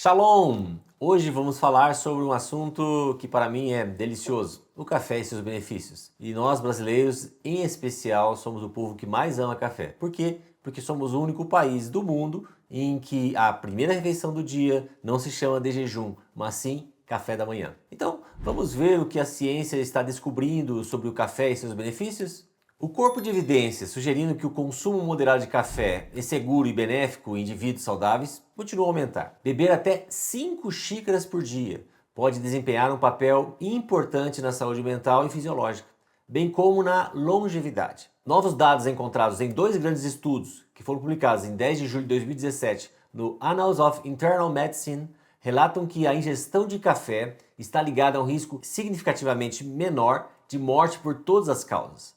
Shalom! Hoje vamos falar sobre um assunto que para mim é delicioso, o café e seus benefícios. E nós brasileiros, em especial, somos o povo que mais ama café. Por quê? Porque somos o único país do mundo em que a primeira refeição do dia não se chama de jejum, mas sim café da manhã. Então, vamos ver o que a ciência está descobrindo sobre o café e seus benefícios? O corpo de evidências sugerindo que o consumo moderado de café é seguro e benéfico em indivíduos saudáveis continua a aumentar. Beber até 5 xícaras por dia pode desempenhar um papel importante na saúde mental e fisiológica, bem como na longevidade. Novos dados encontrados em dois grandes estudos, que foram publicados em 10 de julho de 2017 no Annals of Internal Medicine, relatam que a ingestão de café está ligada a um risco significativamente menor de morte por todas as causas.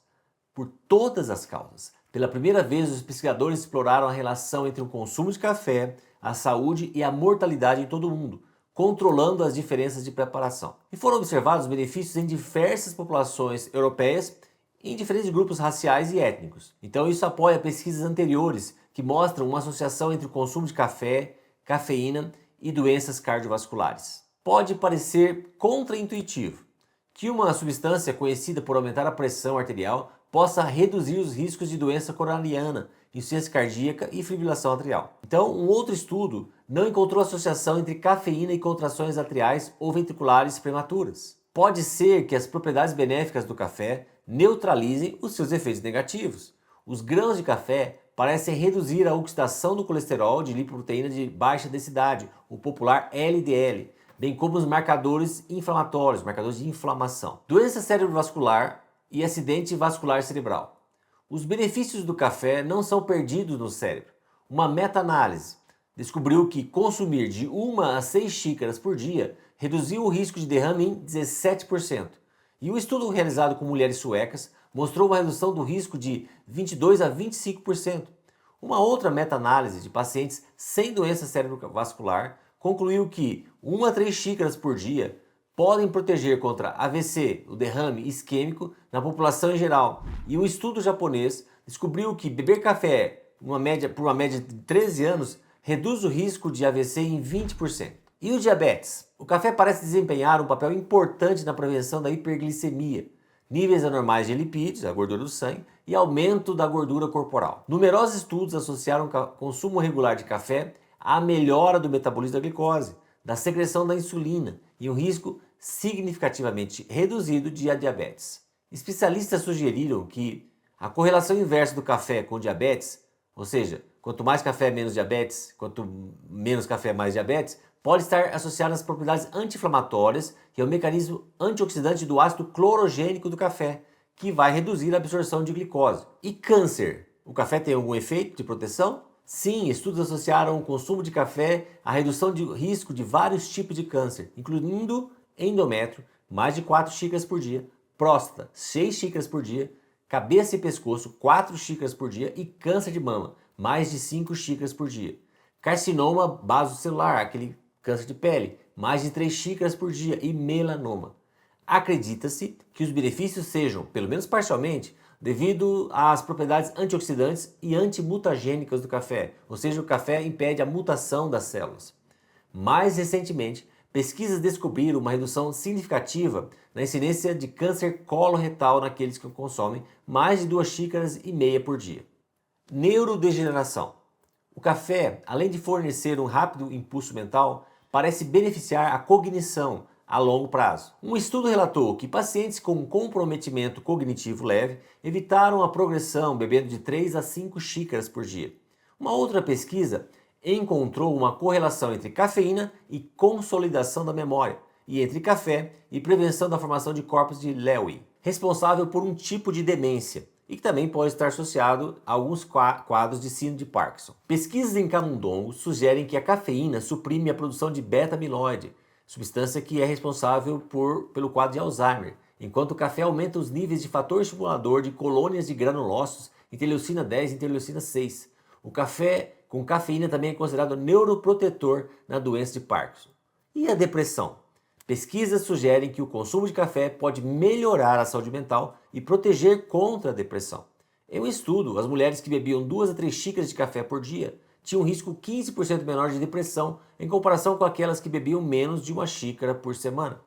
Por todas as causas. Pela primeira vez, os pesquisadores exploraram a relação entre o consumo de café, a saúde e a mortalidade em todo o mundo, controlando as diferenças de preparação. E foram observados benefícios em diversas populações europeias e em diferentes grupos raciais e étnicos. Então isso apoia pesquisas anteriores que mostram uma associação entre o consumo de café, cafeína e doenças cardiovasculares. Pode parecer contraintuitivo que uma substância conhecida por aumentar a pressão arterial possa reduzir os riscos de doença coronariana, insuficiência cardíaca e fibrilação atrial. Então, um outro estudo não encontrou associação entre cafeína e contrações atriais ou ventriculares prematuras. Pode ser que as propriedades benéficas do café neutralizem os seus efeitos negativos. Os grãos de café parecem reduzir a oxidação do colesterol de lipoproteína de baixa densidade, o popular LDL, bem como os marcadores inflamatórios, marcadores de inflamação. Doença cerebrovascular e acidente vascular cerebral. Os benefícios do café não são perdidos no cérebro. Uma meta-análise descobriu que consumir de 1 a 6 xícaras por dia reduziu o risco de derrame em 17%. E um estudo realizado com mulheres suecas mostrou uma redução do risco de 22 a 25%. Uma outra meta-análise de pacientes sem doença cerebrovascular concluiu que 1 a 3 xícaras por dia podem proteger contra AVC, o derrame isquêmico, na população em geral. E um estudo japonês descobriu que beber café por uma média de 13 anos reduz o risco de AVC em 20%. E o diabetes? O café parece desempenhar um papel importante na prevenção da hiperglicemia, níveis anormais de lipídios, a gordura do sangue, e aumento da gordura corporal. Numerosos estudos associaram o consumo regular de café à melhora do metabolismo da glicose, da secreção da insulina e um risco significativamente reduzido de diabetes. Especialistas sugeriram que a correlação inversa do café com diabetes, ou seja, quanto mais café menos diabetes, quanto menos café mais diabetes, pode estar associada às propriedades anti-inflamatórias e ao mecanismo antioxidante do ácido clorogênico do café, que vai reduzir a absorção de glicose. E câncer? O café tem algum efeito de proteção? Sim, estudos associaram o consumo de café à redução de risco de vários tipos de câncer, incluindo endométrio, mais de 4 xícaras por dia, próstata, 6 xícaras por dia, cabeça e pescoço, 4 xícaras por dia e câncer de mama, mais de 5 xícaras por dia. Carcinoma basocelular, aquele câncer de pele, mais de 3 xícaras por dia e melanoma. Acredita-se que os benefícios sejam, pelo menos parcialmente, devido às propriedades antioxidantes e antimutagênicas do café, ou seja, o café impede a mutação das células. Mais recentemente, pesquisas descobriram uma redução significativa na incidência de câncer coloretal naqueles que consomem mais de 2 xícaras e meia por dia. Neurodegeneração. O café, além de fornecer um rápido impulso mental, parece beneficiar a cognição a longo prazo. Um estudo relatou que pacientes com comprometimento cognitivo leve evitaram a progressão bebendo de 3 a 5 xícaras por dia. Uma outra pesquisa encontrou uma correlação entre cafeína e consolidação da memória, e entre café e prevenção da formação de corpos de Lewy, responsável por um tipo de demência, e que também pode estar associado a alguns quadros de síndrome de Parkinson. Pesquisas em camundongos sugerem que a cafeína suprime a produção de beta-amiloide, substância que é responsável pelo quadro de Alzheimer, enquanto o café aumenta os níveis de fator estimulador de colônias de granulócitos, interleucina 10 e interleucina 6. O café com cafeína também é considerado neuroprotetor na doença de Parkinson. E a depressão? Pesquisas sugerem que o consumo de café pode melhorar a saúde mental e proteger contra a depressão. Em um estudo, as mulheres que bebiam 2 a 3 xícaras de café por dia tinham um risco 15% menor de depressão em comparação com aquelas que bebiam menos de uma xícara por semana.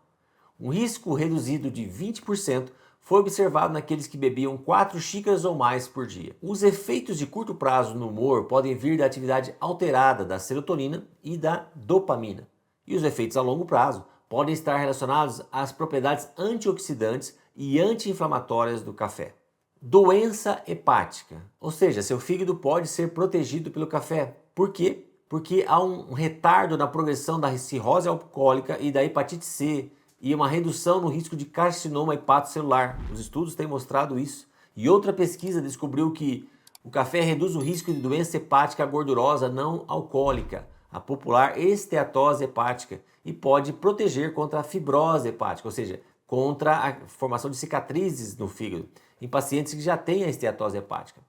Um risco reduzido de 20% foi observado naqueles que bebiam 4 xícaras ou mais por dia. Os efeitos de curto prazo no humor podem vir da atividade alterada da serotonina e da dopamina. E os efeitos a longo prazo podem estar relacionados às propriedades antioxidantes e anti-inflamatórias do café. Doença hepática, ou seja, seu fígado pode ser protegido pelo café. Por quê? Porque há um retardo na progressão da cirrose alcoólica e da hepatite C e uma redução no risco de carcinoma hepatocelular. Os estudos têm mostrado isso. E outra pesquisa descobriu que o café reduz o risco de doença hepática gordurosa não alcoólica, a popular esteatose hepática, e pode proteger contra a fibrose hepática, ou seja, contra a formação de cicatrizes no fígado, em pacientes que já têm a esteatose hepática.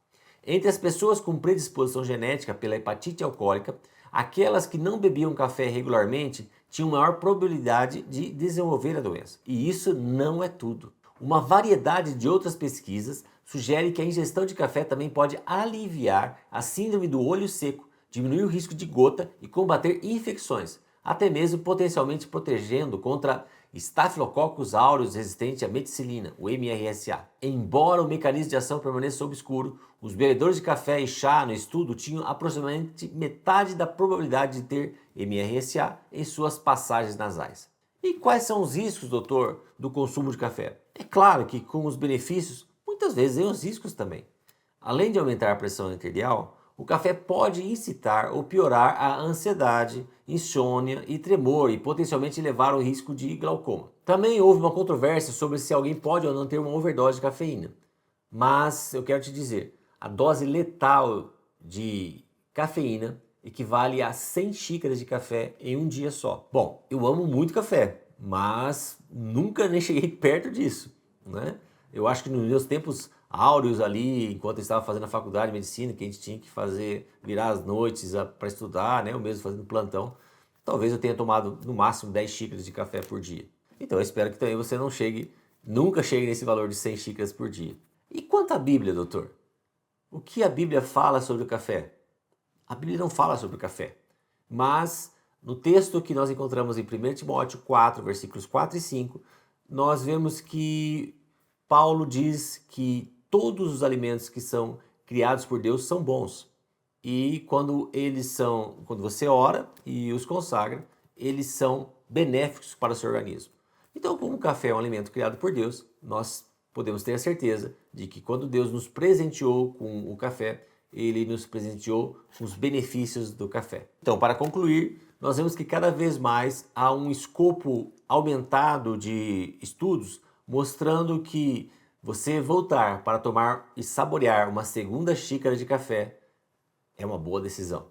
Entre as pessoas com predisposição genética pela hepatite alcoólica, aquelas que não bebiam café regularmente tinham maior probabilidade de desenvolver a doença. E isso não é tudo. Uma variedade de outras pesquisas sugere que a ingestão de café também pode aliviar a síndrome do olho seco, diminuir o risco de gota e combater infecções, até mesmo potencialmente protegendo contra Staphylococcus aureus resistente à meticilina, o MRSA. Embora o mecanismo de ação permaneça obscuro, os bebedores de café e chá no estudo tinham aproximadamente metade da probabilidade de ter MRSA em suas passagens nasais. E quais são os riscos, doutor, do consumo de café? É claro que com os benefícios, muitas vezes vem os riscos também. Além de aumentar a pressão arterial, o café pode incitar ou piorar a ansiedade, insônia e tremor e potencialmente levar ao risco de glaucoma. Também houve uma controvérsia sobre se alguém pode ou não ter uma overdose de cafeína. Mas eu quero te dizer, a dose letal de cafeína equivale a 100 xícaras de café em um dia só. Bom, eu amo muito café, mas nunca nem cheguei perto disso, né? Eu acho que nos meus tempos áureos ali, enquanto eu estava fazendo a faculdade de medicina, que a gente tinha que fazer, virar as noites para estudar, né? Eu mesmo fazendo plantão, talvez eu tenha tomado no máximo 10 xícaras de café por dia. Então eu espero que também você não chegue, nunca chegue nesse valor de 100 xícaras por dia. E quanto à Bíblia, doutor? O que a Bíblia fala sobre o café? A Bíblia não fala sobre o café, mas no texto que nós encontramos em 1 Timóteo 4, versículos 4 e 5, nós vemos que Paulo diz que todos os alimentos que são criados por Deus são bons. E quando você ora e os consagra, eles são benéficos para o seu organismo. Então, como o café é um alimento criado por Deus, nós podemos ter a certeza de que quando Deus nos presenteou com o café, ele nos presenteou com os benefícios do café. Então, para concluir, nós vemos que cada vez mais há um escopo aumentado de estudos mostrando que você voltar para tomar e saborear uma segunda xícara de café é uma boa decisão.